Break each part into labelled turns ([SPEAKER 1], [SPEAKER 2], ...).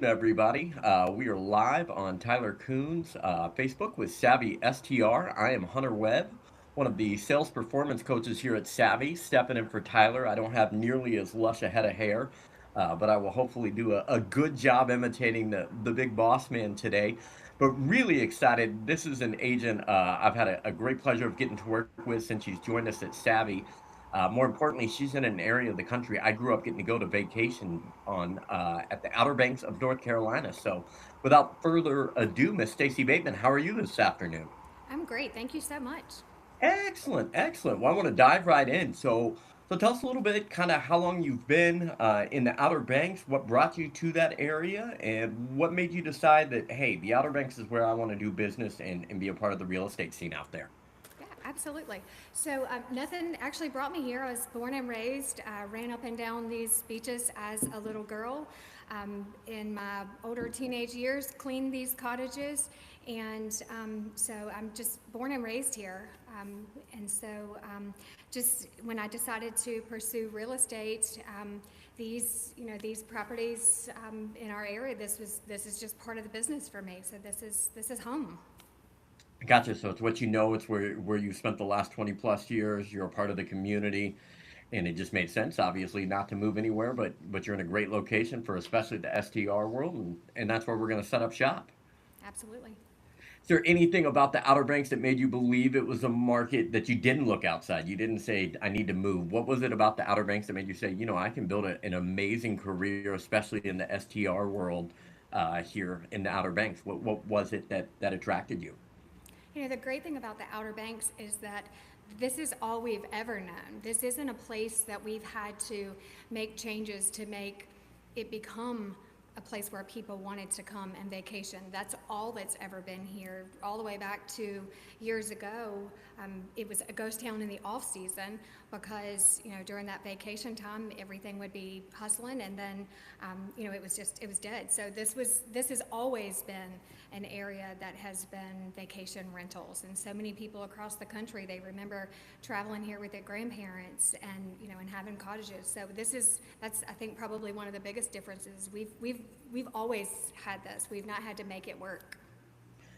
[SPEAKER 1] everybody. We are live on Tyler Coon's Facebook with Savvy STR. I am Hunter Webb, one of the sales performance coaches here at Savvy, stepping in for Tyler. I don't have nearly as lush a head of hair, but I will hopefully do a good job imitating the big boss man today. But really excited. This is an agent I've had a great pleasure of getting to work with since she's joined us at Savvy. More importantly, she's in an area of the country I grew up getting to go to vacation on at the Outer Banks of North Carolina. So, without further ado, Miss Stacey Bateman, how are you this afternoon?
[SPEAKER 2] I'm great. Thank you so much.
[SPEAKER 1] Excellent, excellent. Well, I want to dive right in. So tell us a little bit, kind of how long you've been in the Outer Banks, what brought you to that area, and what made you decide that, hey, the Outer Banks is where I want to do business and be a part of the real estate scene out there.
[SPEAKER 2] Yeah, absolutely. So, nothing actually brought me here. I was born and raised. I ran up and down these beaches as a little girl. In my older teenage years, cleaned these cottages. And so I'm just born and raised here. And so just when I decided to pursue real estate, these properties in our area, this is just part of the business for me. So this is home.
[SPEAKER 1] Gotcha. So it's what you know. It's where you spent the last 20 plus years. You're a part of the community, and it just made sense, obviously, not to move anywhere. But you're in a great location for especially the STR world, and that's where we're going to set up shop.
[SPEAKER 2] Absolutely.
[SPEAKER 1] Is there anything about the Outer Banks that made you believe it was a market that you didn't look outside? You didn't say, "I need to move." What was it about the Outer Banks that made you say, I can build an amazing career, especially in the STR world here in the Outer Banks? What was it that attracted you?
[SPEAKER 2] The great thing about the Outer Banks is that this is all we've ever known. This isn't a place that we've had to make changes to make it become a place where people wanted to come and vacation. That's all that's ever been here. All the way back to years ago, it was a ghost town in the off season because during that vacation time, everything would be hustling, and then it was dead. So this has always been an area that has been vacation rentals, and so many people across the country, they remember traveling here with their grandparents and having cottages. So that's I think probably one of the biggest differences. We've always had this. We've not had to make it work.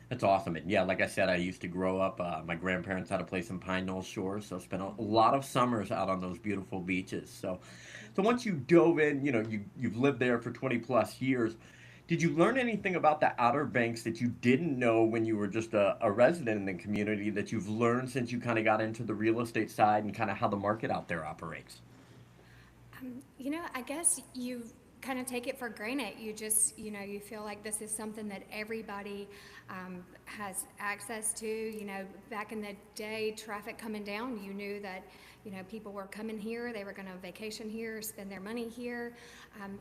[SPEAKER 1] That's awesome. And yeah, like I said, I used to grow up. My grandparents had a place in Pine Knoll Shores, so I spent a lot of summers out on those beautiful beaches. So once you dove in, you've lived there for 20 plus years. Did you learn anything about the Outer Banks that you didn't know when you were just a resident in the community that you've learned since you kind of got into the real estate side and kind of how the market out there operates?
[SPEAKER 2] I guess you kind of take it for granted. You just, you feel like this is something that everybody has access to. Back in the day, traffic coming down, you knew that, people were coming here, they were going to vacation here, spend their money here.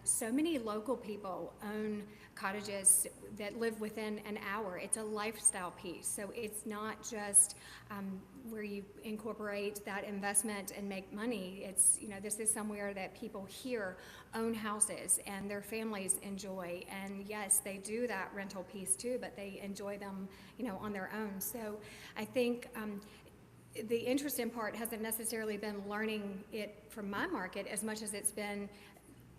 [SPEAKER 2] So many local people own cottages that live within an hour. It's a lifestyle piece. So it's not just where you incorporate that investment and make money. It's, this is somewhere that people here own houses and their families enjoy. And yes, they do that rental piece too, but they enjoy them, on their own. So I think the interesting part hasn't necessarily been learning it from my market as much as it's been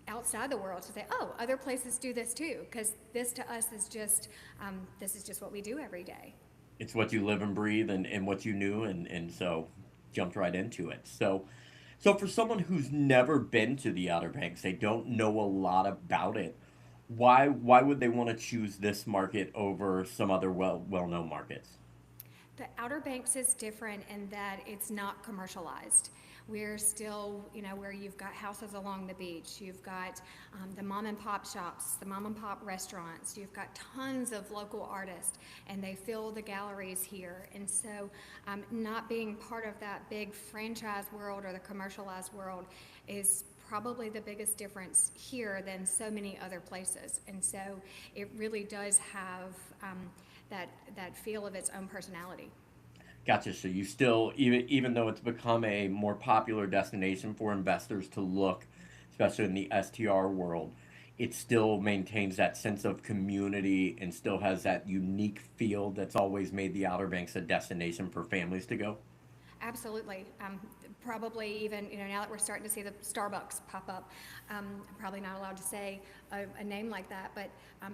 [SPEAKER 2] outside the world to say, oh, other places do this too, because this to us is just this is just what we do every day.
[SPEAKER 1] It's what you live and breathe and what you knew, and so jumped right into it. So for someone who's never been to the Outer Banks, they don't know a lot about it. Why would they want to choose this market over some other well known markets?
[SPEAKER 2] The Outer Banks is different in that it's not commercialized. We're still, where you've got houses along the beach, you've got the mom and pop shops, the mom and pop restaurants, you've got tons of local artists, and they fill the galleries here. And so, not being part of that big franchise world or the commercialized world is probably the biggest difference here than so many other places. And so, it really does have that feel of its own personality.
[SPEAKER 1] Gotcha. So you still, even though it's become a more popular destination for investors to look, especially in the STR world, it still maintains that sense of community and still has that unique feel that's always made the Outer Banks a destination for families to go.
[SPEAKER 2] Absolutely. Probably even, now that we're starting to see the Starbucks pop up, I'm probably not allowed to say a name like that, but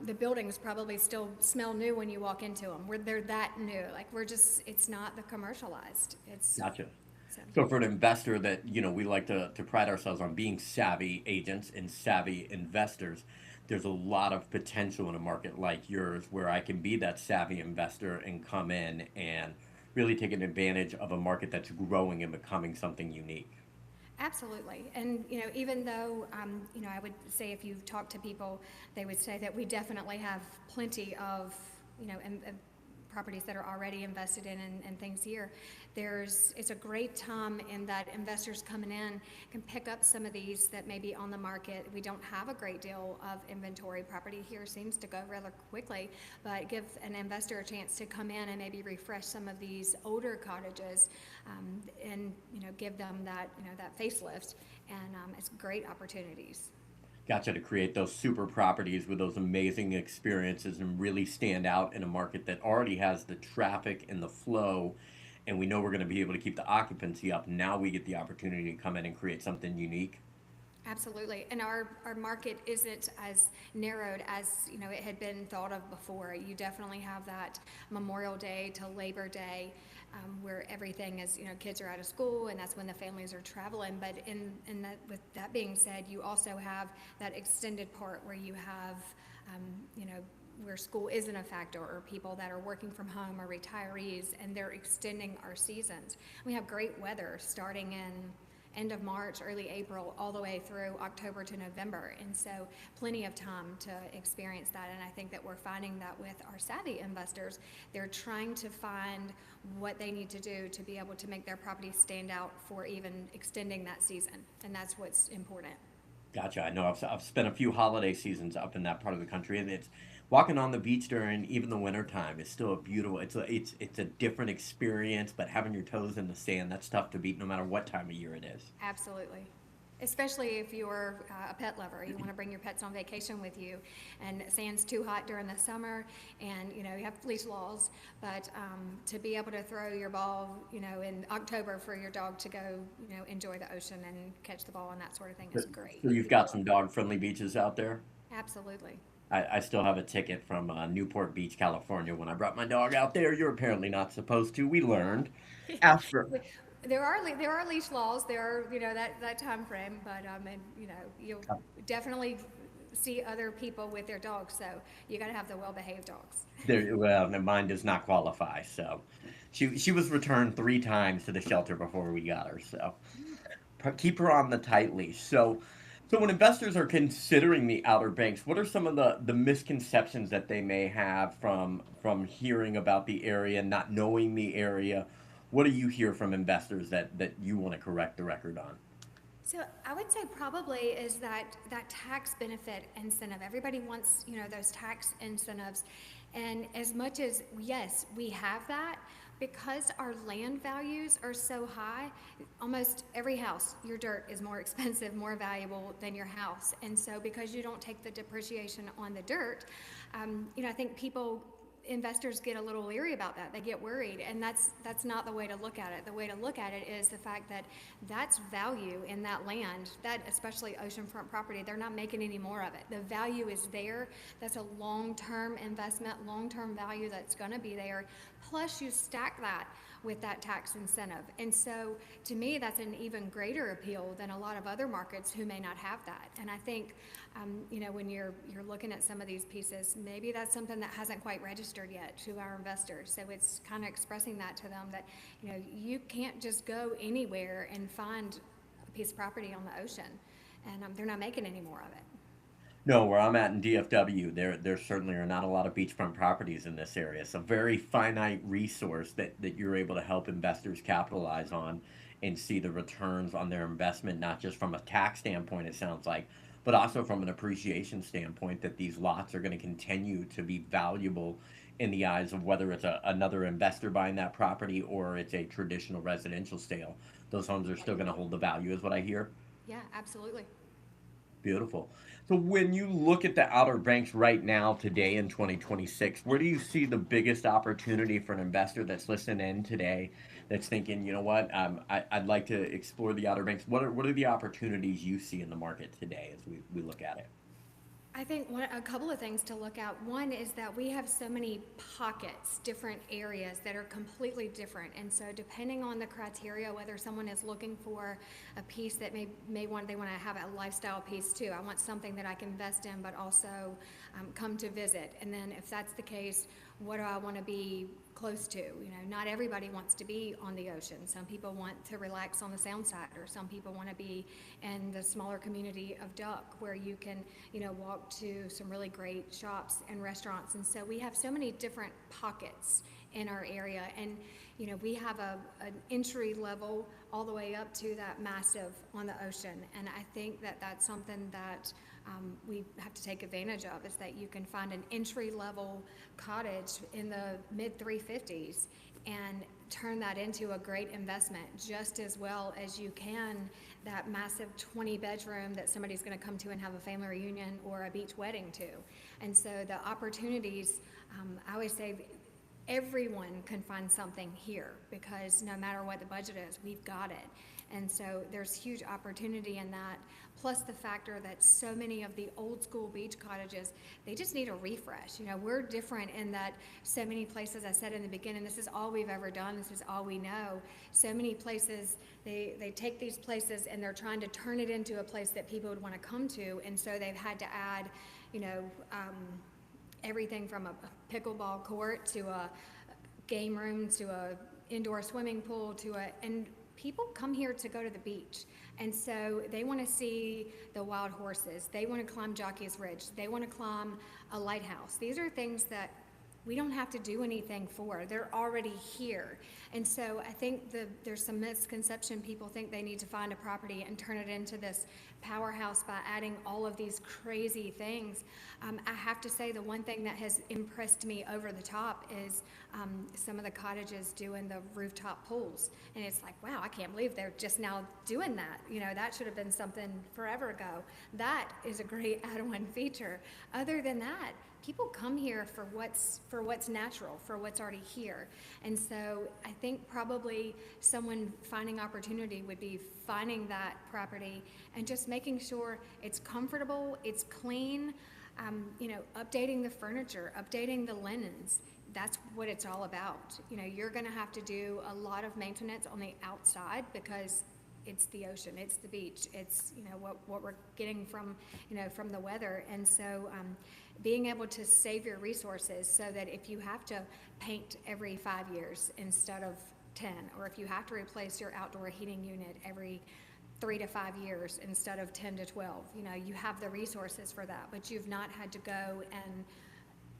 [SPEAKER 2] the buildings probably still smell new when you walk into them. They're that new. Like it's not the commercialized.
[SPEAKER 1] Gotcha.
[SPEAKER 2] So.
[SPEAKER 1] So for an investor that, we like to pride ourselves on being savvy agents and savvy investors, there's a lot of potential in a market like yours where I can be that savvy investor and come in and really take an advantage of a market that's growing and becoming something unique.
[SPEAKER 2] Absolutely. And, even though, I would say if you talk to people, they would say that we definitely have plenty of, properties that are already invested in and things here. It's a great time in that investors coming in can pick up some of these that may be on the market. We don't have a great deal of inventory. Property here seems to go rather quickly, but give an investor a chance to come in and maybe refresh some of these older cottages, and give them that facelift, and it's great opportunities.
[SPEAKER 1] Gotcha, to create those super properties with those amazing experiences and really stand out in a market that already has the traffic and the flow, and we know we're going to be able to keep the occupancy up. Now we get the opportunity to come in and create something unique.
[SPEAKER 2] Absolutely. And our market isn't as narrowed as, it had been thought of before. You definitely have that Memorial Day to Labor Day, where everything is, kids are out of school and that's when the families are traveling. But with that being said, you also have that extended part where you have, where school isn't a factor, or people that are working from home or retirees, and they're extending our seasons. We have great weather starting in end of March, early April, all the way through October to November. And so plenty of time to experience that. And I think that we're finding that with our savvy investors, they're trying to find what they need to do to be able to make their property stand out for even extending that season. And that's what's important.
[SPEAKER 1] Gotcha. I know I've spent a few holiday seasons up in that part of the country, and it's walking on the beach during even the winter time is still a beautiful. It's a different experience, but having your toes in the sand, that's tough to beat no matter what time of year it is.
[SPEAKER 2] Absolutely. Especially if you're a pet lover, you want to bring your pets on vacation with you, and sand's too hot during the summer, and you have leash laws. But to be able to throw your ball, in October for your dog to go, enjoy the ocean and catch the ball and that sort of thing is great.
[SPEAKER 1] So you've got some dog-friendly beaches out there.
[SPEAKER 2] Absolutely.
[SPEAKER 1] I still have a ticket from Newport Beach, California. When I brought my dog out there, you're apparently not supposed to. We learned after.
[SPEAKER 2] There are leash laws. There are that time frame, but and you'll definitely see other people with their dogs. So you got to have the well-behaved dogs.
[SPEAKER 1] There, well, mine does not qualify. So, she was returned 3 times to the shelter before we got her. So, keep her on the tight leash. So when investors are considering the Outer Banks, what are some of the misconceptions that they may have from hearing about the area, not knowing the area? What do you hear from investors that you want to correct the record on?
[SPEAKER 2] So I would say probably is that tax benefit incentive. Everybody wants, those tax incentives. And as much as, yes, we have that, because our land values are so high, almost every house, your dirt is more expensive, more valuable than your house. And so because you don't take the depreciation on the dirt, I think investors get a little leery about that. They get worried, and that's not the way to look at it. The way to look at it is the fact that that's value in that land, that especially oceanfront property, they're not making any more of it. The value is there. That's a long-term investment, long-term value that's going to be there. Plus you stack that with that tax incentive. And so to me, that's an even greater appeal than a lot of other markets who may not have that. And I think, when you're looking at some of these pieces, maybe that's something that hasn't quite registered yet to our investors. So it's kind of expressing that to them that, you can't just go anywhere and find a piece of property on the ocean, and they're not making any more of it.
[SPEAKER 1] No, where I'm at in DFW, there certainly are not a lot of beachfront properties in this area. It's a very finite resource that you're able to help investors capitalize on and see the returns on their investment, not just from a tax standpoint, it sounds like, but also from an appreciation standpoint, that these lots are going to continue to be valuable in the eyes of whether it's another investor buying that property or it's a traditional residential sale. Those homes are still going to hold the value, is what I hear.
[SPEAKER 2] Yeah, absolutely.
[SPEAKER 1] Beautiful. So when you look at the Outer Banks right now, today in 2026, where do you see the biggest opportunity for an investor that's listening in today that's thinking, you know what, I'd like to explore the Outer Banks. What are the opportunities you see in the market today as we look at it?
[SPEAKER 2] I think a couple of things to look at. One is that we have so many pockets, different areas that are completely different. And so depending on the criteria, whether someone is looking for a piece that they want to have a lifestyle piece too. I want something that I can invest in, but also come to visit. And then if that's the case, what do I want to be close to? Not everybody wants to be on the ocean. Some people want to relax on the sound side, or some people want to be in the smaller community of Duck, where you can, walk to some really great shops and restaurants. And so we have so many different pockets in our area. And, we have an entry level all the way up to that massive on the ocean. And I think that that's something that we have to take advantage of, is that you can find an entry-level cottage in the mid-350s and turn that into a great investment, just as well as you can that massive 20-bedroom that somebody's going to come to and have a family reunion or a beach wedding to. And so the opportunities, I always say, everyone can find something here, because no matter what the budget is, we've got it. And so there's huge opportunity in that, plus the factor that so many of the old school beach cottages, they just need a refresh. We're different in that so many places, I said in the beginning, this is all we've ever done, this is all we know. So many places, they take these places and they're trying to turn it into a place that people would want to come to, and so they've had to add, everything from a pickleball court to a game room to a indoor swimming pool and people come here to go to the beach. And so they want to see the wild horses. They want to climb Jockey's Ridge. They want to climb a lighthouse. These are things that we don't have to do anything for. They're already here. And so I think there's some misconception. People think they need to find a property and turn it into this powerhouse by adding all of these crazy things. I have to say, the one thing that has impressed me over the top is some of the cottages doing the rooftop pools. And it's like, wow, I can't believe they're just now doing that. That should have been something forever ago. That is a great add-on feature. Other than that, people come here for what's natural, for what's already here. And so I think probably someone finding opportunity would be finding that property and just making sure it's comfortable, it's clean, updating the furniture, updating the linens. That's what it's all about. You're going to have to do a lot of maintenance on the outside, because it's the ocean, it's the beach, it's what we're getting from from the weather. And so being able to save your resources, so that if you have to paint every 5 years instead of 10, or if you have to replace your outdoor heating unit every 3 to 5 years instead of 10 to 12, you have the resources for that. But you've not had to go and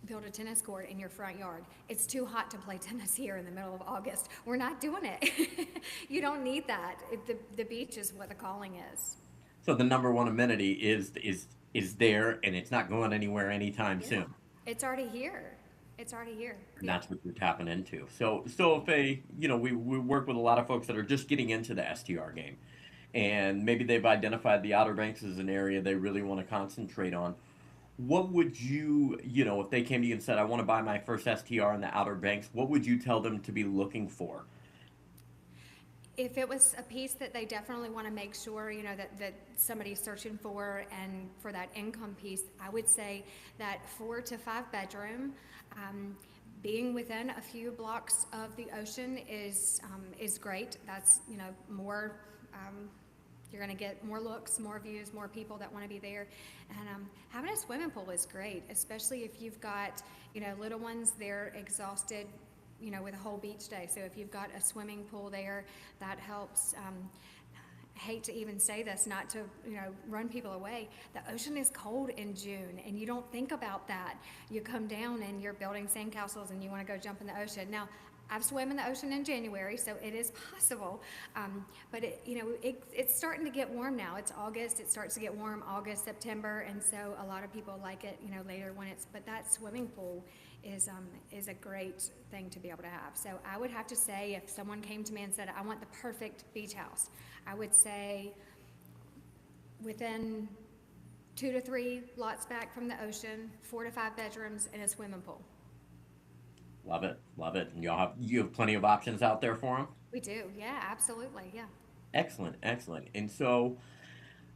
[SPEAKER 2] build a tennis court in your front yard. It's too hot to play tennis here in the middle of August. We're not doing it. You don't need that. The beach is what the calling is.
[SPEAKER 1] So the number one amenity is there, and it's not going anywhere anytime
[SPEAKER 2] Yeah.
[SPEAKER 1] soon.
[SPEAKER 2] It's already here. It's already here.
[SPEAKER 1] And
[SPEAKER 2] Yeah.
[SPEAKER 1] that's what you're tapping into. So if we work with a lot of folks that are just getting into the STR game, and maybe they've identified the Outer Banks as an area they really want to concentrate on. What would you, if they came to you and said, I want to buy my first STR in the Outer Banks, what would you tell them to be looking for?
[SPEAKER 2] If it was a piece that they definitely want to make sure, that somebody's searching for, and for that income piece, I would say that 4 to 5 bedroom, being within a few blocks of the ocean is great. That's, more, you're going to get more looks, more views, more people that want to be there. And having a swimming pool is great, especially if you've got, little ones, they're exhausted, with a whole beach day. So if you've got a swimming pool there, that helps. Hate to even say this, not to run people away. The ocean is cold in June, and you don't think about that. You come down and you're building sandcastles, and you want to go jump in the ocean. Now, I've swam in the ocean in January, so it is possible. But it's starting to get warm now. It's August. It starts to get warm August, September, and so a lot of people like it, later when it's. But that swimming pool is a great thing to be able to have. So I would have to say, if someone came to me and said, I want the perfect beach house, I would say within 2 to 3 lots back from the ocean, 4 to 5 bedrooms, and a swimming pool.
[SPEAKER 1] Love it, love it. And you have plenty of options out there for them.
[SPEAKER 2] We do, yeah, absolutely, yeah,
[SPEAKER 1] Excellent, excellent. And so,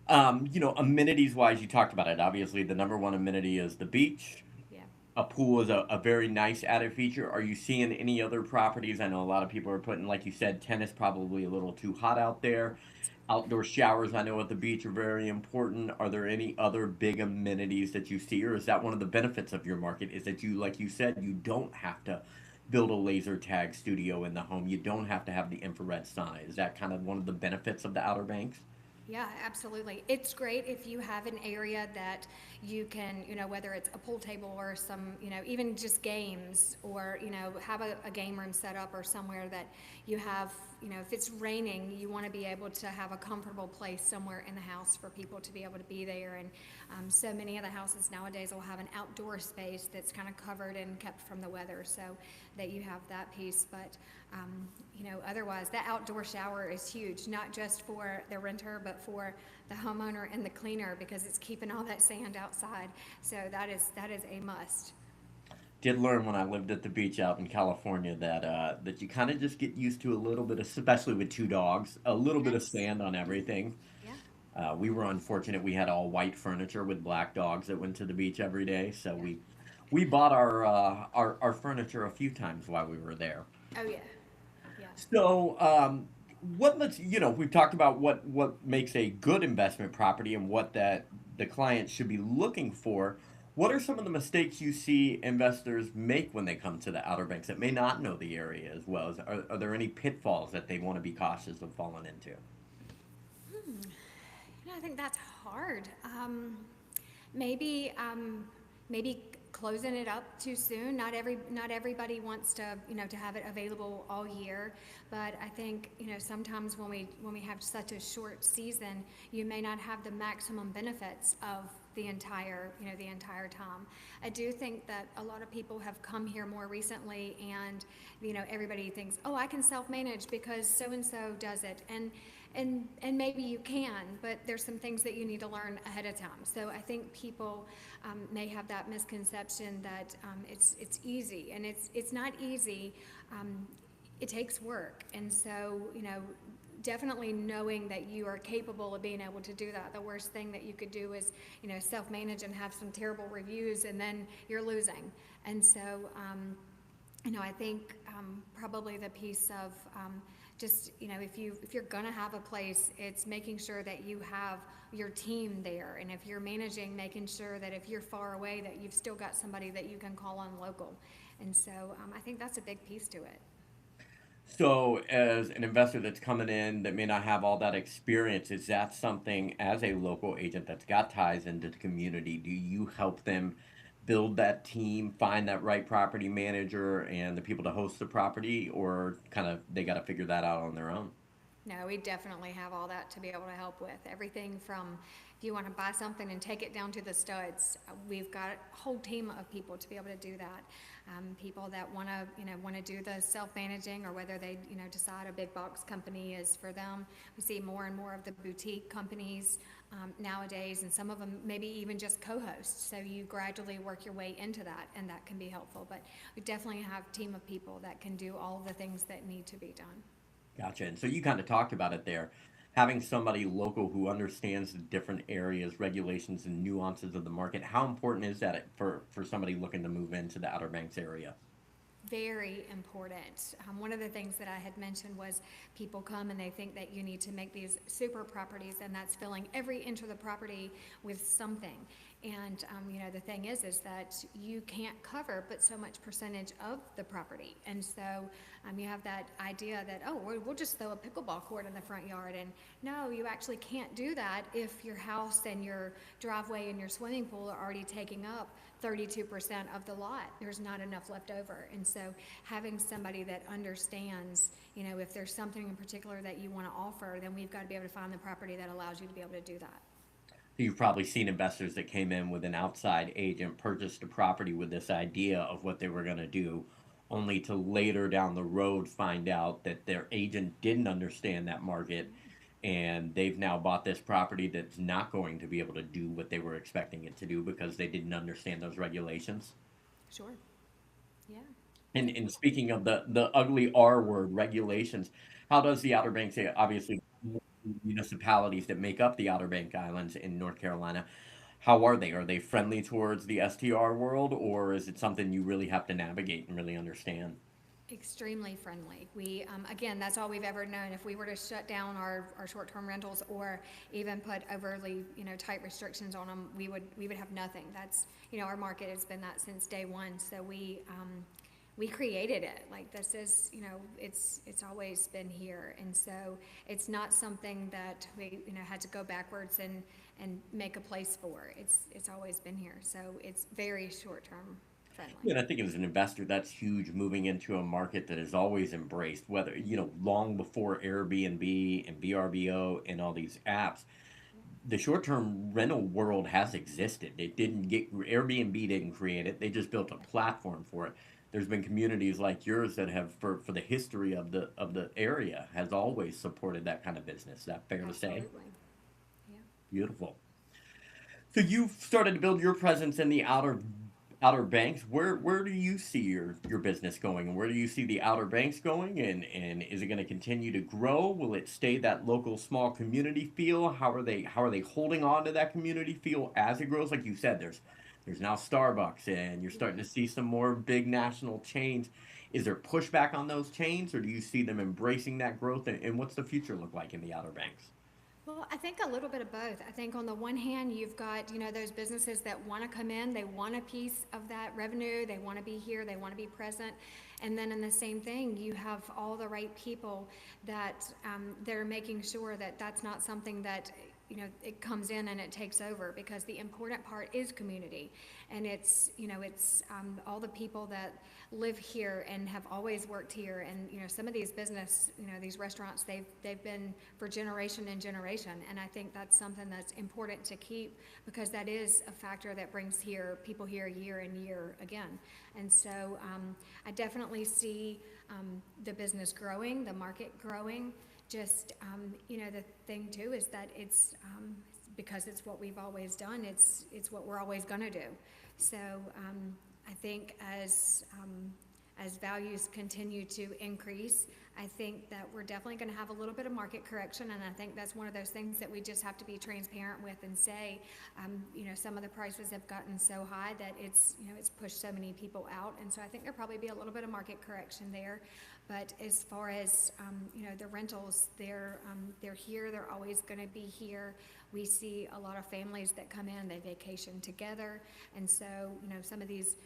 [SPEAKER 1] amenities wise, you talked about it. Obviously, the number one amenity is the beach.
[SPEAKER 2] yeah.
[SPEAKER 1] A pool is a very nice added feature. Are you seeing any other properties? I know a lot of people are putting, like you said, tennis probably a little too hot out there. Outdoor showers, I know at the beach are very important. Are there any other big amenities that you see, or is that one of the benefits of your market? Is that you, like you said, you don't have to build a laser tag studio in the home. You don't have to have the infrared sign. Is that kind of one of the benefits of the Outer Banks?
[SPEAKER 2] Yeah, absolutely. It's great if you have an area that you can, whether it's a pool table or some, even just games or, have a game room set up or somewhere that you have, if it's raining, you want to be able to have a comfortable place somewhere in the house for people to be able to be there. And so many of the houses nowadays will have an outdoor space that's kind of covered and kept from the weather so that you have that piece. But otherwise, that outdoor shower is huge, not just for the renter, but for the homeowner and the cleaner because it's keeping all that sand outside. So that is a must.
[SPEAKER 1] Did learn when I lived at the beach out in California that you kind of just get used to a little bit, especially with two dogs, a little bit of
[SPEAKER 2] Yes.
[SPEAKER 1] sand on everything.
[SPEAKER 2] Yeah.
[SPEAKER 1] We were unfortunate; we had all white furniture with black dogs that went to the beach every day, so
[SPEAKER 2] Yeah.
[SPEAKER 1] we bought our furniture a few times while we were there.
[SPEAKER 2] Oh yeah. Yeah.
[SPEAKER 1] So, we've talked about what makes a good investment property and what that the client should be looking for. What are some of the mistakes you see investors make when they come to the Outer Banks that may not know the area as well? Are there any pitfalls that they want to be cautious of falling into?
[SPEAKER 2] I think that's hard. Maybe maybe closing it up too soon. Not everybody wants to to have it available all year, but I think sometimes when we have such a short season, you may not have the maximum benefits of the entire time. I do think that a lot of people have come here more recently, and everybody thinks, oh, I can self manage because so and so does it, and maybe you can, but there's some things that you need to learn ahead of time. So I think people may have that misconception that it's easy, and it's not easy. It takes work, and so definitely knowing that you are capable of being able to do that. The worst thing that you could do is self-manage and have some terrible reviews, and then you're losing. And so I think probably the piece of just if you're gonna have a place, it's making sure that you have your team there, and if you're managing, making sure that if you're far away, that you've still got somebody that you can call on local. And so I think that's a big piece to it.
[SPEAKER 1] So, as an investor that's coming in that may not have all that experience, is that something as a local agent that's got ties into the community? Do you help them build that team, find that right property manager and the people to host the property, or kind of they got to figure that out on their own?
[SPEAKER 2] No, we definitely have all that to be able to help with. Everything from if you want to buy something and take it down to the studs, we've got a whole team of people to be able to do that. People that want to do the self-managing, or whether they, decide a big box company is for them. We see more and more of the boutique companies nowadays, and some of them maybe even just co-hosts. So you gradually work your way into that, and that can be helpful. But we definitely have a team of people that can do all of the things that need to be done.
[SPEAKER 1] Gotcha. And so you kind of talked about it there. Having somebody local who understands the different areas, regulations, and nuances of the market. How important is that for somebody looking to move into the Outer Banks area?
[SPEAKER 2] Very important. One of the things that I had mentioned was people come and they think that you need to make these super properties, and that's filling every inch of the property with something. And the thing is that you can't cover but so much percentage of the property. And so you have that idea that, oh, we'll just throw a pickleball court in the front yard. And no, you actually can't do that if your house and your driveway and your swimming pool are already taking up 32% of the lot. There's not enough left over. And so having somebody that understands, if there's something in particular that you want to offer, then we've got to be able to find the property that allows you to be able to do that.
[SPEAKER 1] You've probably seen investors that came in with an outside agent, purchased a property with this idea of what they were going to do, only to later down the road find out that their agent didn't understand that market, and they've now bought this property that's not going to be able to do what they were expecting it to do because they didn't understand those regulations.
[SPEAKER 2] Sure. Yeah.
[SPEAKER 1] And speaking of the ugly R word, regulations, how does the Outer Banks, obviously municipalities that make up the Outer Bank Islands in North Carolina, how are they? Are they friendly towards the STR world, or is it something you really have to navigate and really understand?
[SPEAKER 2] Extremely friendly. We, again, that's all we've ever known. If we were to shut down our short-term rentals or even put overly, tight restrictions on them, we would have nothing. That's, our market has been that since day one. So we created it. Like this is, it's always been here. And so it's not something that we, had to go backwards and make a place for. It's always been here. So it's very short-term friendly.
[SPEAKER 1] Yeah, and I think as an investor, that's huge moving into a market that is always embraced, whether, long before Airbnb and VRBO and all these apps, the short-term rental world has existed. It didn't get Airbnb didn't create it. They just built a platform for it. There's been communities like yours that have, for the history of the area, has always supported that kind of business. Is that fair to say?
[SPEAKER 2] Absolutely. Yeah.
[SPEAKER 1] Beautiful. So you've started to build your presence in the Outer Banks. Where do you see your business going, and where do you see the Outer Banks going? And is it going to continue to grow? Will it stay that local small community feel? How are they holding on to that community feel as it grows? Like you said, there's now Starbucks, and you're starting to see some more big national chains. Is there pushback on those chains, or do you see them embracing that growth? And what's the future look like in the Outer Banks?
[SPEAKER 2] Well, I think a little bit of both. I think on the one hand, you've got, those businesses that want to come in, they want a piece of that revenue, they want to be here, they want to be present. And then in the same thing, you have all the right people that they're making sure that that's not something that, it comes in and it takes over, because the important part is community. And it's all the people that live here and have always worked here. And, some of these business, these restaurants, they've been for generation and generation. And I think that's something that's important to keep, because that is a factor that brings here people here year and year again. And so I definitely see the business growing, the market growing. Just, the thing too is that it's because it's what we've always done. It's what we're always going to do. So I think as values continue to increase, I think that we're definitely going to have a little bit of market correction, and I think that's one of those things that we just have to be transparent with and say, some of the prices have gotten so high that it's pushed so many people out, and so I think there'll probably be a little bit of market correction there. But as far as the rentals, they're here. They're always going to be here. We see a lot of families that come in. They vacation together, and so some of these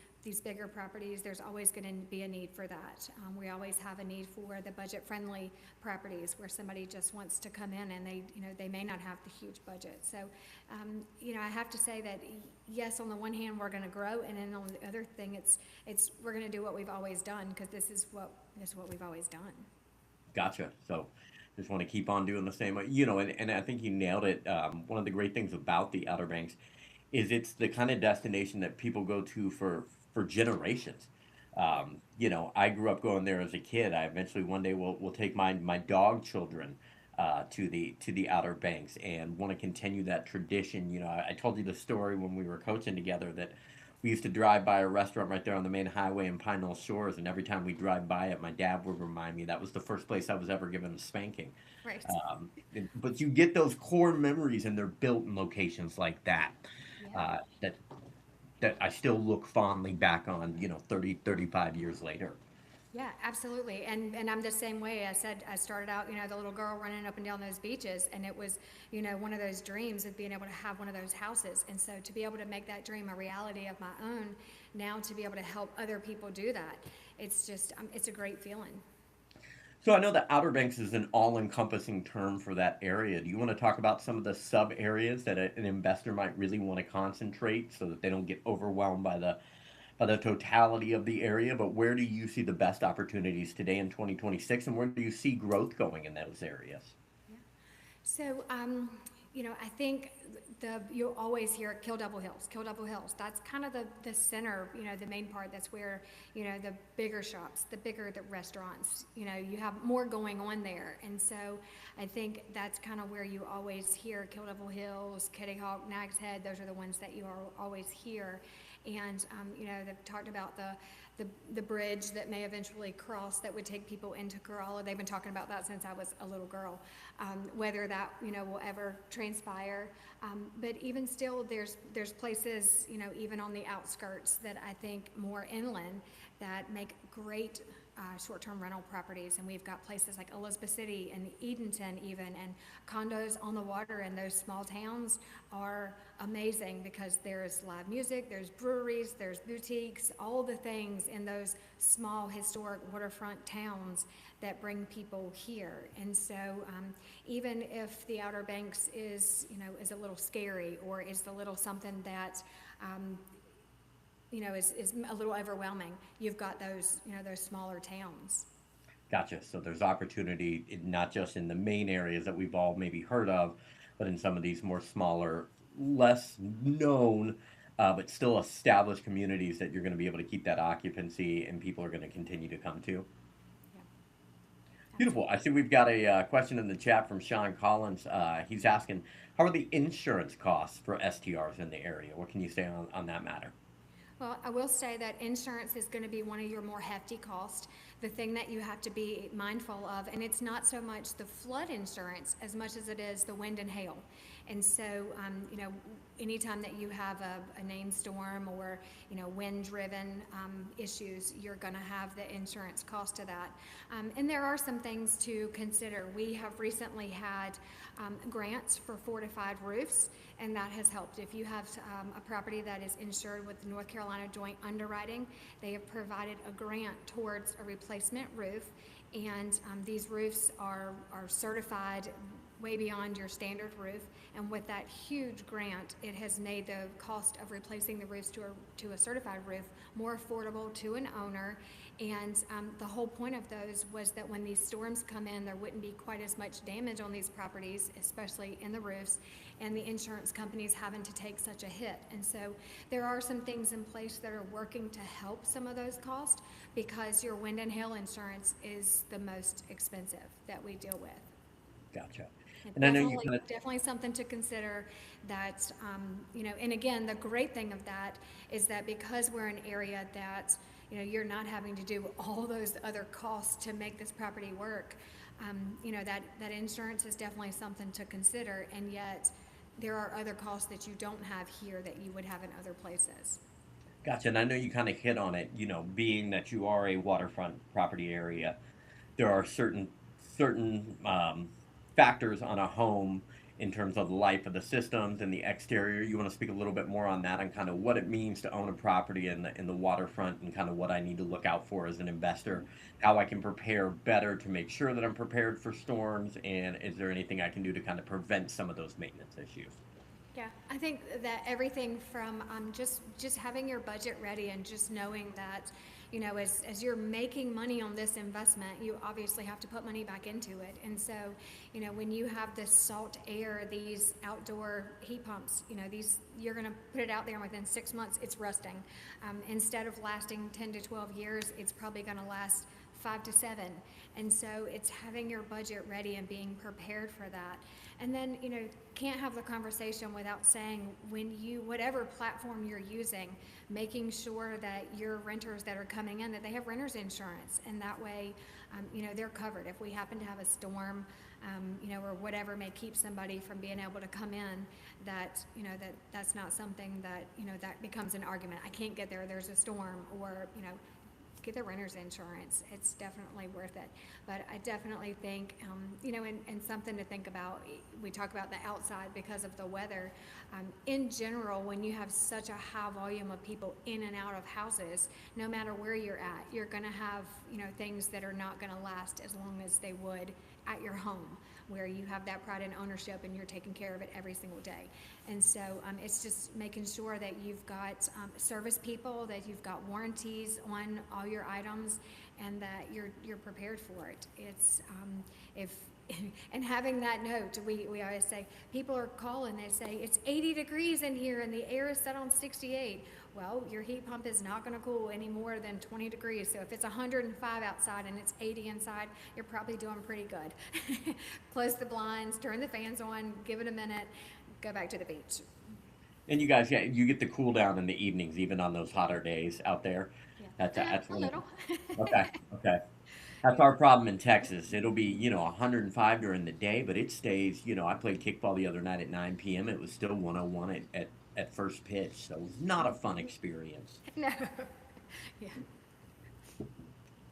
[SPEAKER 2] bigger properties, there's always going to be a need for that. We always have a need for the budget-friendly properties where somebody just wants to come in and they may not have the huge budget. So, I have to say that yes, on the one hand, we're going to grow, and then on the other thing, it's we're going to do what we've always done, because this is what we've always done.
[SPEAKER 1] Gotcha. So just want to keep on doing the same. And I think you nailed it. One of the great things about the Outer Banks is it's the kind of destination that people go to for generations. I grew up going there as a kid. I eventually one day will take my dog children to the Outer Banks and want to continue that tradition. I told you the story when we were coaching together that we used to drive by a restaurant right there on the main highway in Pine Knoll Shores, and every time we drive by it, my dad would remind me that was the first place I was ever given a spanking.
[SPEAKER 2] Right.
[SPEAKER 1] But you get those core memories, and they're built in locations like that.
[SPEAKER 2] Yeah.
[SPEAKER 1] That I still look fondly back on, 30, 35 years later.
[SPEAKER 2] Yeah, absolutely. And I'm the same way. I said I started out, the little girl running up and down those beaches, and it was, one of those dreams of being able to have one of those houses. And so to be able to make that dream a reality of my own, now to be able to help other people do that, it's just, it's a great feeling.
[SPEAKER 1] So I know that Outer Banks is an all-encompassing term for that area. Do you want to talk about some of the sub areas that an investor might really want to concentrate so that they don't get overwhelmed by the totality of the area? But where do you see the best opportunities today in 2026, and where do you see growth going in those areas?
[SPEAKER 2] Yeah. So, I think you'll always hear 𝗀𝗵𝗆𝘆. That's kind of the center, the main part. That's where, the bigger shops, the restaurants, you have more going on there. And so I think that's kind of where you always hear 𝗀𝗵𝗆𝘆, Kitty Hawk, Nag's Head. Those are the ones that you always hear. And, they've talked about the bridge that may eventually cross that would take people into Corolla. They've been talking about that since I was a little girl. Whether that, will ever transpire. But even still, there's places, even on the outskirts that I think more inland that make great short-term rental properties, and we've got places like Elizabeth City and Edenton even, and condos on the water in those small towns are amazing because there's live music, there's breweries, there's boutiques, all the things in those small historic waterfront towns that bring people here. And so even if the Outer Banks is a little scary, or is a little something that is a little overwhelming, you've got those smaller towns.
[SPEAKER 1] Gotcha. So there's opportunity not just in the main areas that we've all maybe heard of, but in some of these more smaller, less known, but still established communities that you're going to be able to keep that occupancy and people are going to continue to come to.
[SPEAKER 2] Yeah,
[SPEAKER 1] Beautiful. I see we've got a question in the chat from Sean Collins. He's asking, how are the insurance costs for STRs in the area? What can you say on that matter?
[SPEAKER 2] well, I will say that insurance is going to be one of your more hefty costs. The thing that you have to be mindful of, and it's not so much the flood insurance as much as it is the wind and hail. And so, anytime that you have a named storm or, wind-driven issues, you're going to have the insurance cost to that. And there are some things to consider. We have recently had grants for fortified roofs, and that has helped. If you have a property that is insured with the North Carolina Joint Underwriting, they have provided a grant towards a replacement roof, and these roofs are certified way beyond your standard roof, and with that huge grant, it has made the cost of replacing the roofs to a certified roof more affordable to an owner. And the whole point of those was that when these storms come in, there wouldn't be quite as much damage on these properties, especially in the roofs, and the insurance companies having to take such a hit. And so there are some things in place that are working to help some of those costs, because your wind and hail insurance is the most expensive that we deal with.
[SPEAKER 1] Gotcha.
[SPEAKER 2] And
[SPEAKER 1] I know you kind of
[SPEAKER 2] definitely something to consider that, and again, the great thing of that is that because we're an area that, you're not having to do all those other costs to make this property work, that insurance is definitely something to consider, and yet there are other costs that you don't have here that you would have in other places.
[SPEAKER 1] Gotcha. And I know you kind of hit on it, being that you are a waterfront property area, there are certain factors on a home in terms of the life of the systems and the exterior. You want to speak a little bit more on that, and kind of what it means to own a property in the waterfront, and kind of what I need to look out for as an investor, how I can prepare better to make sure that I'm prepared for storms, and is there anything I can do to kind of prevent some of those maintenance issues?
[SPEAKER 2] Yeah, I think that everything from just having your budget ready, and just knowing that, as you're making money on this investment, you obviously have to put money back into it. And so, when you have this salt air, these outdoor heat pumps, you're going to put it out there, and within 6 months, it's rusting. Instead of lasting 10 to 12 years, it's probably going to last 5 to 7. And so it's having your budget ready and being prepared for that. And then, can't have the conversation without saying, whatever platform you're using, making sure that your renters that are coming in, that they have renter's insurance. And that way, they're covered. If we happen to have a storm, or whatever may keep somebody from being able to come in, that's not something that, that becomes an argument. I can't get there, there's a storm, or, get the renter's insurance. It's definitely worth it. But I definitely think, and something to think about, we talk about the outside because of the weather. In general, when you have such a high volume of people in and out of houses, no matter where you're at, you're going to have, things that are not going to last as long as they would at your home, where you have that pride in ownership and you're taking care of it every single day. And so it's just making sure that you've got service people, that you've got warranties on all your items, and that you're prepared for it. It's and having that note, we always say, people are calling, they say, it's 80 degrees in here and the air is set on 68. Well, your heat pump is not going to cool any more than 20 degrees. So if it's 105 outside and it's 80 inside, you're probably doing pretty good. Close the blinds, turn the fans on, give it a minute, go back to the beach.
[SPEAKER 1] And you guys, yeah, you get the cool down in the evenings, even on those hotter days out there.
[SPEAKER 2] Yeah,
[SPEAKER 1] That's
[SPEAKER 2] a
[SPEAKER 1] one of
[SPEAKER 2] little.
[SPEAKER 1] okay, okay. That's our problem in Texas. It'll be, 105 during the day, but it stays, I played kickball the other night at 9 p.m. It was still 101 at first pitch. So it was not a fun experience.
[SPEAKER 2] No. Yeah.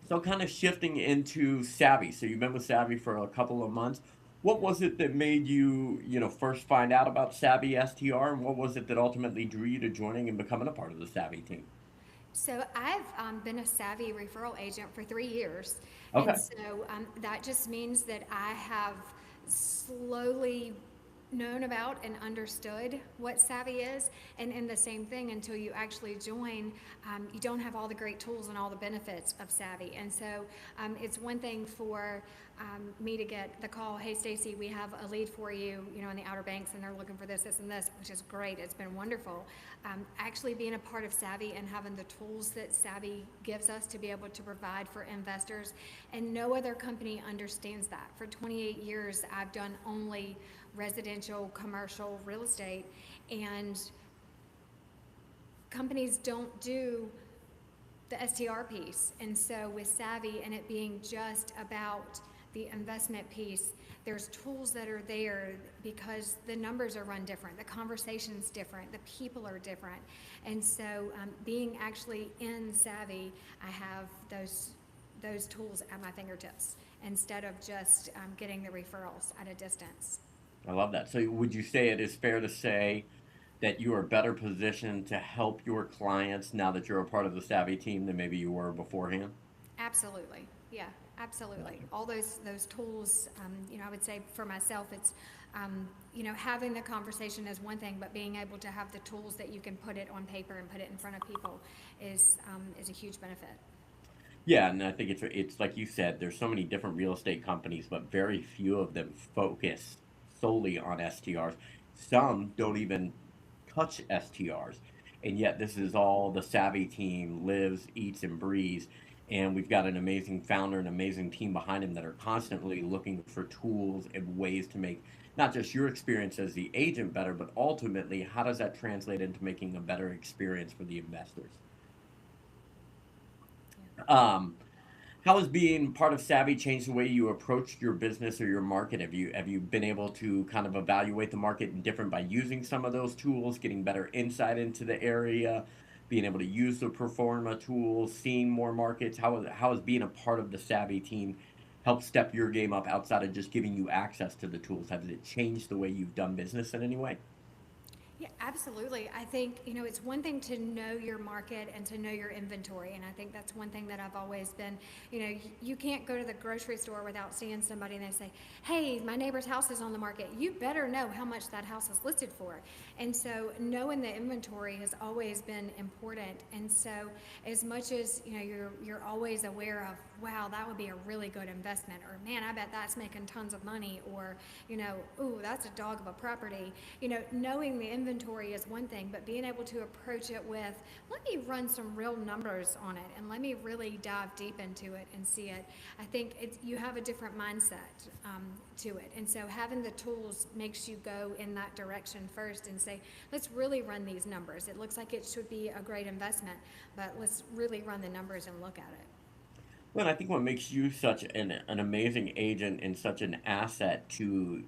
[SPEAKER 1] So kind of shifting into Savvy. So you've been with Savvy for a couple of months. What was it that made you, first find out about Savvy STR, and what was it that ultimately drew you to joining and becoming a part of the Savvy team?
[SPEAKER 2] So I've been a Savvy referral agent for 3 years, and
[SPEAKER 1] Okay.
[SPEAKER 2] so that just means that I have slowly known about and understood what Savvy is, and the same thing until you actually join, you don't have all the great tools and all the benefits of Savvy, and so it's one thing for me to get the call, hey Stacey, we have a lead for you, in the Outer Banks, and they're looking for this, this, and this, which is great. It's been wonderful. Actually being a part of Savvy and having the tools that Savvy gives us to be able to provide for investors, and no other company understands that. For 28 years, I've done only residential, commercial real estate, and companies don't do the STR piece. And so with Savvy and it being just about the investment piece, there's tools that are there because the numbers are run different, the conversation's different, the people are different. And so being actually in Savvy, I have those tools at my fingertips instead of just getting the referrals at a distance.
[SPEAKER 1] I love that. So would you say it is fair to say that you are better positioned to help your clients now that you're a part of the Savvy team than maybe you were beforehand?
[SPEAKER 2] Absolutely. Yeah, absolutely. All those tools, I would say for myself, it's, having the conversation is one thing, but being able to have the tools that you can put it on paper and put it in front of people is a huge benefit.
[SPEAKER 1] Yeah, and I think it's like you said, there's so many different real estate companies, but very few of them focus solely on STRs. Some don't even touch STRs. And yet this is all the Savvy team lives, eats, and breathes. And we've got an amazing founder, an amazing team behind him that are constantly looking for tools and ways to make not just your experience as the agent better, but ultimately, how does that translate into making a better experience for the investors? Um, how has being part of Savvy changed the way you approach your business or your market? Have you been able to kind of evaluate the market different by using some of those tools, getting better insight into the area, being able to use the Performa tools, seeing more markets? How has being a part of the Savvy team helped step your game up outside of just giving you access to the tools? Has it changed the way you've done business in any way?
[SPEAKER 2] Yeah, absolutely. I think, it's one thing to know your market and to know your inventory. And I think that's one thing that I've always been, you can't go to the grocery store without seeing somebody and they say, hey, my neighbor's house is on the market. You better know how much that house is listed for. And so knowing the inventory has always been important. And so as much as, you're always aware of, wow, that would be a really good investment, or man, I bet that's making tons of money, or, ooh, that's a dog of a property. Knowing the inventory is one thing, but being able to approach it with, let me run some real numbers on it and let me really dive deep into it and see it. I think you have a different mindset to it. And so having the tools makes you go in that direction first and say, let's really run these numbers. It looks like it should be a great investment, but let's really run the numbers and look at it.
[SPEAKER 1] Well, I think what makes you such an amazing agent and such an asset to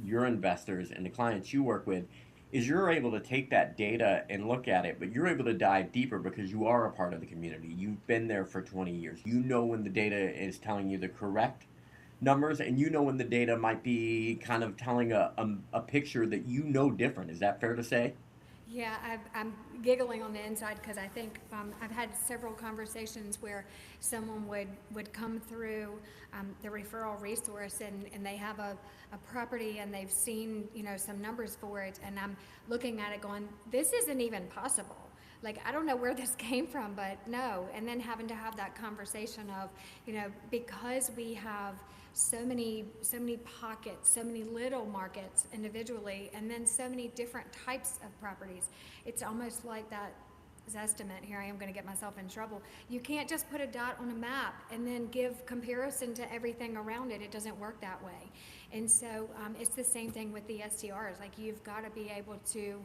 [SPEAKER 1] your investors and the clients you work with is you're able to take that data and look at it, but you're able to dive deeper because you are a part of the community. You've been there for 20 years. You know when the data is telling you the correct numbers, and you know when the data might be kind of telling a picture that different. Is that fair to say?
[SPEAKER 2] Yeah, I'm giggling on the inside because I think I've had several conversations where someone would come through the referral resource and they have a property and they've seen, some numbers for it, and I'm looking at it going, this isn't even possible. Like, I don't know where this came from, but no. And then having to have that conversation of, because we have so many pockets, so many little markets individually, and then so many different types of properties. It's almost like that estimate. Here I am going to get myself in trouble. You can't just put a dot on a map and then give comparison to everything around it. It doesn't work that way. And so it's the same thing with the STRs. Like, you've got to be able to,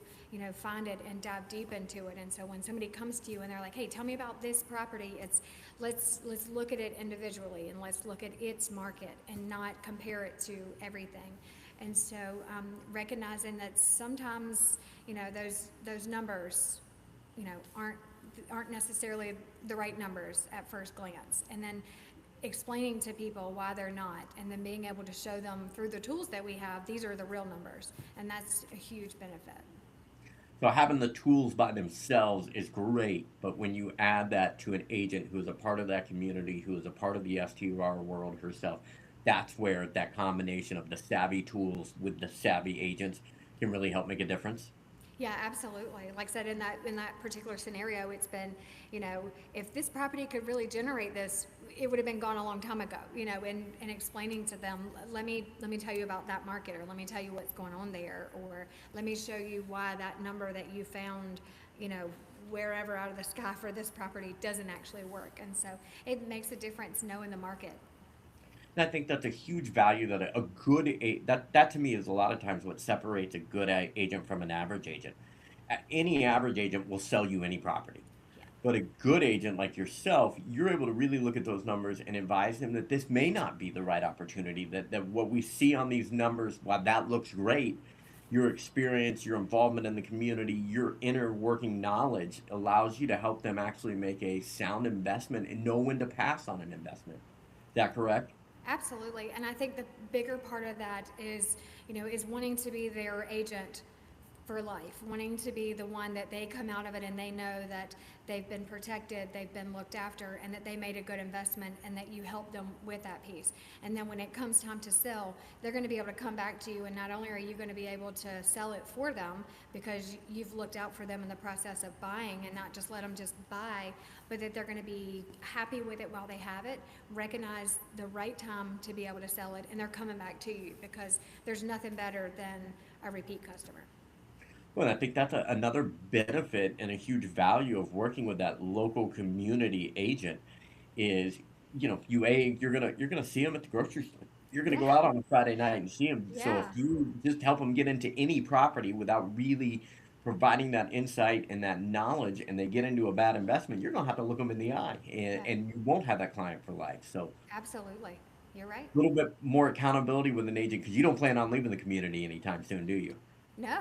[SPEAKER 2] find it and dive deep into it. And so when somebody comes to you and they're like, hey, tell me about this property, it's let's look at it individually, and let's look at its market and not compare it to everything. And so recognizing that sometimes, those numbers, aren't necessarily the right numbers at first glance, and then explaining to people why they're not, and then being able to show them through the tools that we have, these are the real numbers, and that's a huge benefit.
[SPEAKER 1] So having the tools by themselves is great, but when you add that to an agent who is a part of that community, who is a part of the STR world herself, that's where that combination of the savvy tools with the savvy agents can really help make a difference.
[SPEAKER 2] Yeah, absolutely. Like I said, in that particular scenario, it's been, if this property could really generate this, it would have been gone a long time ago. And explaining to them, let me tell you about that market, or let me tell you what's going on there, or let me show you why that number that you found, wherever out of the sky for this property doesn't actually work. And so it makes a difference knowing the market.
[SPEAKER 1] And I think that's a huge value that a good that to me is a lot of times what separates a good agent from an average agent. Any average agent will sell you any property.
[SPEAKER 2] Yeah.
[SPEAKER 1] But a good agent like yourself, you're able to really look at those numbers and advise him that this may not be the right opportunity, that what we see on these numbers, while that looks great, your experience, your involvement in the community, your inner working knowledge allows you to help them actually make a sound investment and know when to pass on an investment. Is that correct?
[SPEAKER 2] Absolutely, and I think the bigger part of that is, is wanting to be their agent for life, wanting to be the one that they come out of it and they know that they've been protected, they've been looked after, and that they made a good investment, and that you help them with that piece. And then when it comes time to sell, they're going to be able to come back to you, and not only are you going to be able to sell it for them because you've looked out for them in the process of buying and not just let them just buy, but that they're going to be happy with it while they have it, recognize the right time to be able to sell it, and they're coming back to you, because there's nothing better than a repeat customer.
[SPEAKER 1] Well, I think that's another benefit and a huge value of working with that local community agent is, you're gonna see them at the grocery store. You're gonna go
[SPEAKER 2] Yeah,
[SPEAKER 1] out on a Friday night and see them. So if
[SPEAKER 2] yeah,
[SPEAKER 1] you just help them get into any property without really providing that insight and that knowledge, and they get into a bad investment, you're gonna have to look them in the eye, and,
[SPEAKER 2] yeah,
[SPEAKER 1] and you won't have that client for life. So
[SPEAKER 2] absolutely. You're right.
[SPEAKER 1] a little bit more accountability with an agent because you don't plan on leaving the community anytime soon, do you?
[SPEAKER 2] No,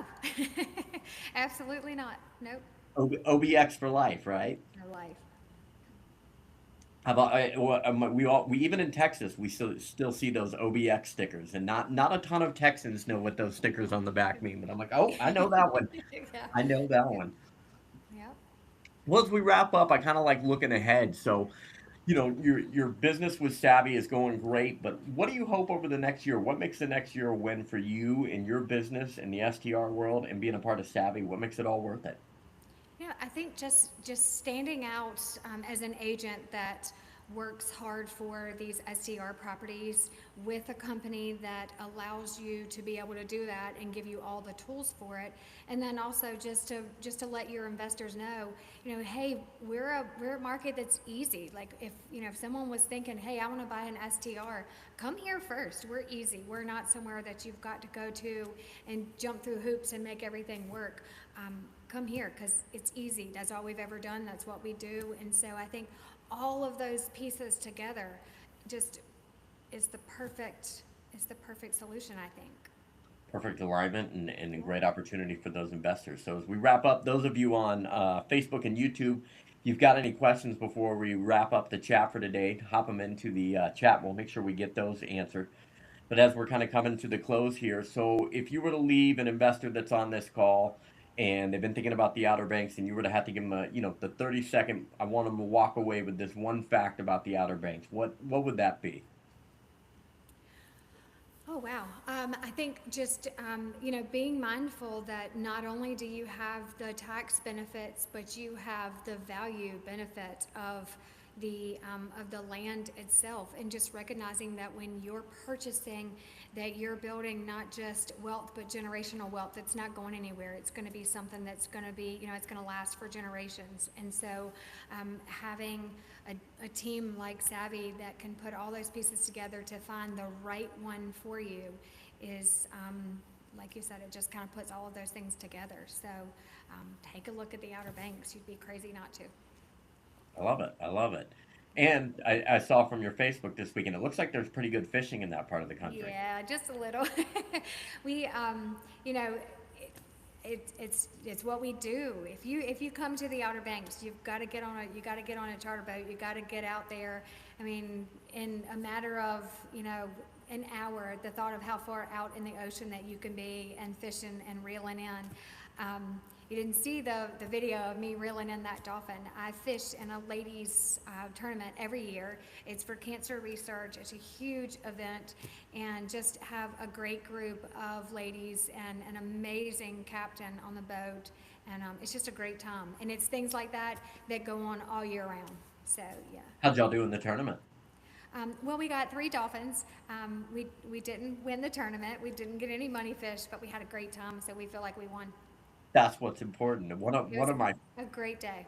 [SPEAKER 2] absolutely not. Nope,
[SPEAKER 1] OBX for life, right?
[SPEAKER 2] no life.
[SPEAKER 1] How about we even in Texas we still see those OBX stickers, and not a ton of Texans know what those stickers on the back mean. But I'm like, oh, I know that one.
[SPEAKER 2] Yeah,
[SPEAKER 1] I know that one.
[SPEAKER 2] yep.
[SPEAKER 1] Well, as we wrap up, I kind of like looking ahead. So, your business with Savvy is going great, but what do you hope over the next year? What makes the next year a win for you and your business in the STR world and being a part of Savvy? What makes it all worth it?
[SPEAKER 2] Yeah, I think just standing out as an agent that works hard for these SDR properties with a company that allows you to be able to do that and give you all the tools for it, and then also just to let your investors know, hey, we're a market that's easy. Like, if someone was thinking, hey, I want to buy an STR, come here first. We're easy. We're not somewhere that you've got to go to and jump through hoops and make everything work. Come here, because it's easy. That's all we've ever done. That's what we do. And so I think all of those pieces together just is the perfect solution, I think.
[SPEAKER 1] Perfect alignment and a great opportunity for those investors. So as we wrap up, those of you on Facebook and YouTube, if you've got any questions before we wrap up the chat for today, hop them into the chat. We'll make sure we get those answered. But as we're kind of coming to the close here, so if you were to leave an investor that's on this call and they've been thinking about the Outer Banks, and you were to have to give them the 30-second, I want them to walk away with this one fact about the Outer Banks, what would that be?
[SPEAKER 2] Oh, wow. I think just, being mindful that not only do you have the tax benefits, but you have the value benefit of, of the land itself, and just recognizing that when you're purchasing, that you're building not just wealth but generational wealth. It's not going anywhere. It's going to be something that's going to be, it's going to last for generations. And so having a team like Savvy that can put all those pieces together to find the right one for you is, like you said, it just kind of puts all of those things together. So take a look at the Outer Banks. You'd be crazy not to.
[SPEAKER 1] I love it. I love it. And I saw from your Facebook this weekend, it looks like there's pretty good fishing in that part of the country.
[SPEAKER 2] Yeah, just a little. We, you know, it's what we do. If you come to the Outer Banks, you've got to get on a charter boat. You got to get out there. I mean, in a matter of an hour, the thought of how far out in the ocean that you can be and fishing and reeling in. You didn't see the video of me reeling in that dolphin. I fish in a ladies tournament every year. It's for cancer research. It's a huge event, and just have a great group of ladies and an amazing captain on the boat, and it's just a great time. And it's things like that that go on all year round. So yeah.
[SPEAKER 1] How'd y'all do in the tournament?
[SPEAKER 2] Well, we got 3 dolphins. We didn't win the tournament. We didn't get any money fish, but we had a great time, so we feel like we won.
[SPEAKER 1] That's what's important.
[SPEAKER 2] It
[SPEAKER 1] One
[SPEAKER 2] was
[SPEAKER 1] of my
[SPEAKER 2] a great day.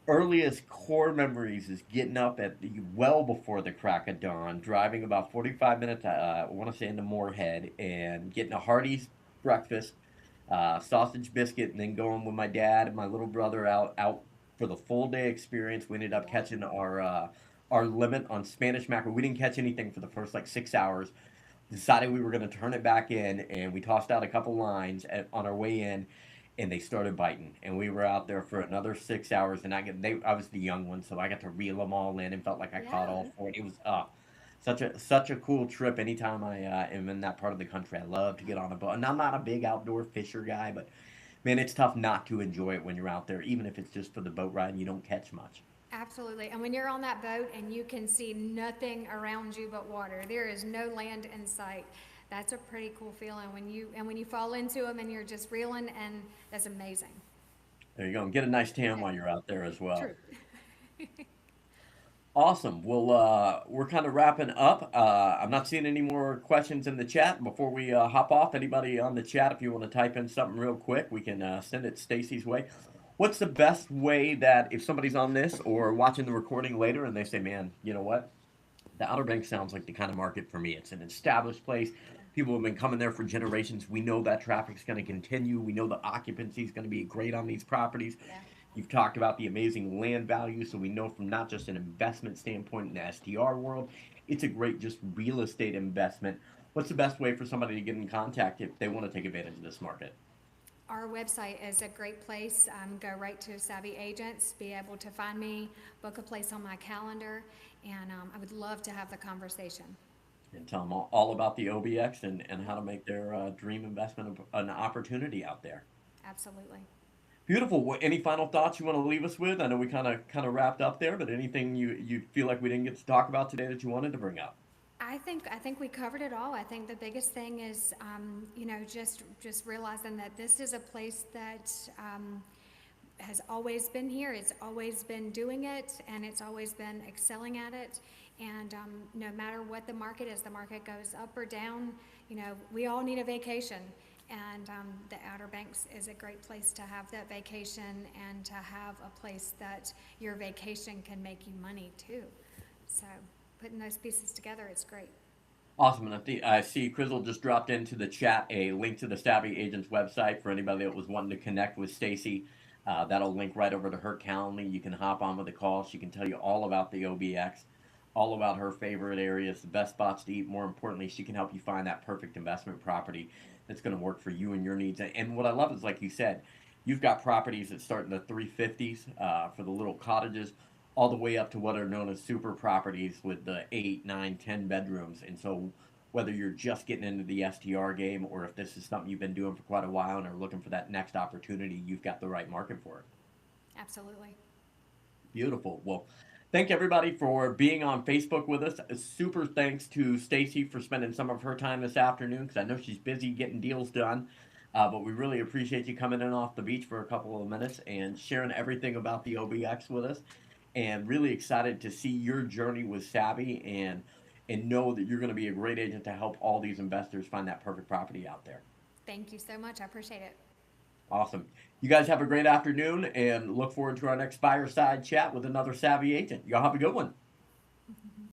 [SPEAKER 1] earliest core memories is getting up at well before the crack of dawn, driving about 45 minutes, I want to say into Moorhead, and getting a Hardee's breakfast, sausage biscuit, and then going with my dad and my little brother out for the full day experience. We ended up catching our limit on Spanish mackerel. We didn't catch anything for the first like 6 hours. Decided we were going to turn it back in, and we tossed out a couple lines on our way in, and they started biting. And we were out there for another 6 hours, and I was the young one, so I got to reel them all in and felt like I caught
[SPEAKER 2] Yeah.
[SPEAKER 1] all four. It was such a cool trip. Anytime I am in that part of the country, I love to get on a boat. And I'm not a big outdoor fisher guy, but man, it's tough not to enjoy it when you're out there, even if it's just for the boat ride and you don't catch much.
[SPEAKER 2] Absolutely. And when you're on that boat and you can see nothing around you but water, there is no land in sight. That's a pretty cool feeling when you fall into them and you're just reeling, and that's amazing.
[SPEAKER 1] There you go. And get a nice tan while you're out there as well.
[SPEAKER 2] True.
[SPEAKER 1] Awesome. Well, we're kind of wrapping up. I'm not seeing any more questions in the chat. Before we hop off, anybody on the chat, if you want to type in something real quick, we can send it Stacy's way. What's the best way that if somebody's on this or watching the recording later and they say, man, you know what? The Outer Banks sounds like the kind of market for me. It's an established place. People have been coming there for generations. We know that traffic's going to continue. We know the occupancy is going to be great on these properties.
[SPEAKER 2] Yeah.
[SPEAKER 1] You've talked about the amazing land value, so we know from not just an investment standpoint in the STR world, it's a great just real estate investment. What's the best way for somebody to get in contact if they want to take advantage of this market?
[SPEAKER 2] Our website is a great place. Go right to Savvy Agents, be able to find me, book a place on my calendar, and I would love to have the conversation.
[SPEAKER 1] And tell them all about the OBX and how to make their dream investment an opportunity out there.
[SPEAKER 2] Absolutely.
[SPEAKER 1] Beautiful. Any final thoughts you want to leave us with? I know we kind of wrapped up there, but anything you feel like we didn't get to talk about today that you wanted to bring up?
[SPEAKER 2] I think we covered it all. I think the biggest thing is, just realizing that this is a place that has always been here. It's always been doing it, and it's always been excelling at it. And no matter what the market is, the market goes up or down. We all need a vacation, and the Outer Banks is a great place to have that vacation and to have a place that your vacation can make you money too. So putting those pieces together, it's great.
[SPEAKER 1] Awesome. And I see Crizzle just dropped into the chat a link to the Savvy Agents website for anybody that was wanting to connect with Stacy. That'll link right over to her calendar. You can hop on with a call. She can tell you all about the OBX, all about her favorite areas, the best spots to eat. More importantly, she can help you find that perfect investment property that's going to work for you and your needs. And what I love is, like you said, you've got properties that start in the 350s for the little cottages, all the way up to what are known as super properties with the 8, 9, 10 bedrooms. And so whether you're just getting into the STR game or if this is something you've been doing for quite a while and are looking for that next opportunity, you've got the right market for it.
[SPEAKER 2] Absolutely.
[SPEAKER 1] Beautiful. Well, thank everybody for being on Facebook with us. A super thanks to Stacy for spending some of her time this afternoon, because I know she's busy getting deals done. But we really appreciate you coming in off the beach for a couple of minutes and sharing everything about the OBX with us. and really excited to see your journey with Savvy and know that you're going to be a great agent to help all these investors find that perfect property out there.
[SPEAKER 2] Thank you so much. I appreciate it.
[SPEAKER 1] Awesome. You guys have a great afternoon and look forward to our next fireside chat with another Savvy agent. Y'all have a good one.